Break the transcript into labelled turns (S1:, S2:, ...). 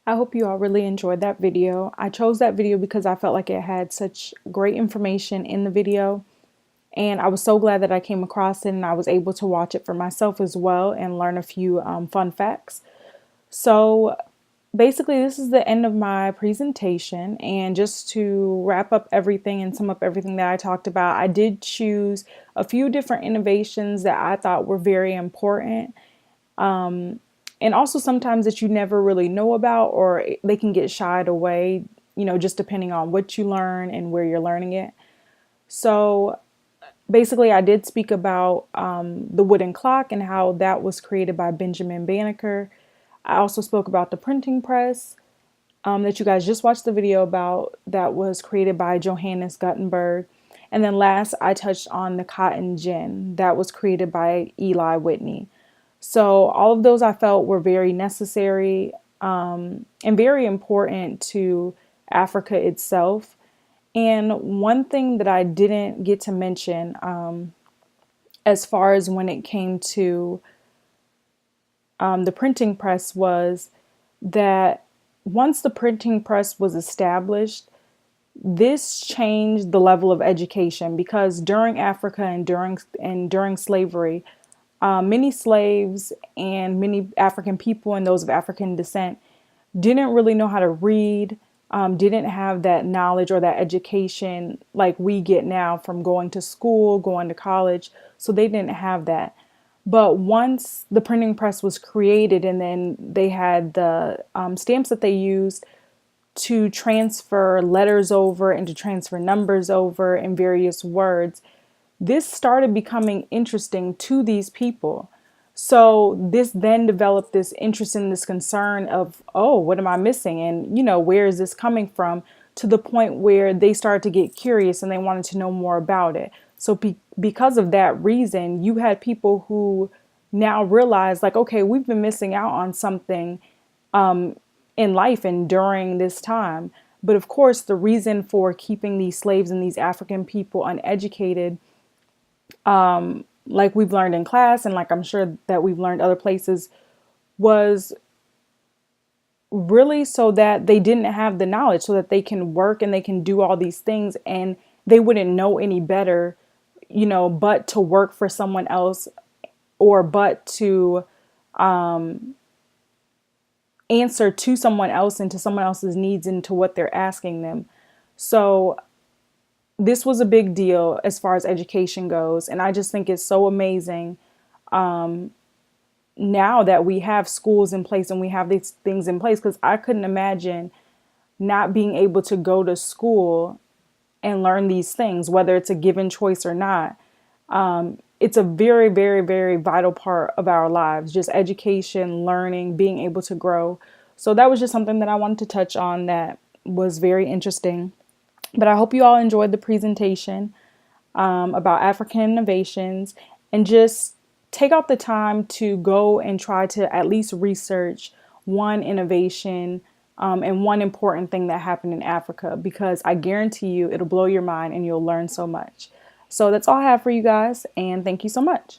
S1: I hope you all really enjoyed that video. I chose that video because I felt like it had such great information in the video, and I was so glad that I came across it and I was able to watch it for myself as well and learn a few fun facts. So basically, this is the end of my presentation, and just to wrap up everything and sum up everything that I talked about, I did choose a few different innovations that I thought were very important, and also sometimes that you never really know about, or they can get shied away, just depending on what you learn and where you're learning it. So basically, I did speak about the wooden clock and how that was created by Benjamin Banneker. I also spoke about the printing press that you guys just watched the video about, that was created by Johannes Gutenberg. And then last, I touched on the cotton gin that was created by Eli Whitney. So all of those I felt were very necessary and very important to Africa itself. And one thing that I didn't get to mention, as far as when it came to the printing press, was that once the printing press was established, this changed the level of education, because during Africa and during slavery, many slaves and many African people and those of African descent didn't really know how to read, didn't have that knowledge or that education like we get now from going to school, going to college. So they didn't have that. But once the printing press was created, and then they had the stamps that they used to transfer letters over and to transfer numbers over and various words, this started becoming interesting to these people. So this then developed this interest in this concern of, oh, what am I missing? And, where is this coming from? To the point where they started to get curious and they wanted to know more about it. So because of that reason, you had people who now realize, like, okay, we've been missing out on something in life and during this time. But of course, the reason for keeping these slaves and these African people uneducated, like we've learned in class, and like I'm sure that we've learned other places, was really so that they didn't have the knowledge, so that they can work and they can do all these things, and they wouldn't know any better, but to work for someone else, or but to answer to someone else and to someone else's needs and to what they're asking them. So this was a big deal as far as education goes. And I just think it's so amazing now that we have schools in place and we have these things in place, because I couldn't imagine not being able to go to school and learn these things, whether it's a given choice or not. It's a very, very, very vital part of our lives, just education, learning, being able to grow. So that was just something that I wanted to touch on that was very interesting. But I hope you all enjoyed the presentation about African innovations, and just take out the time to go and try to at least research one innovation and one important thing that happened in Africa, because I guarantee you it'll blow your mind and you'll learn so much. So that's all I have for you guys, and thank you so much.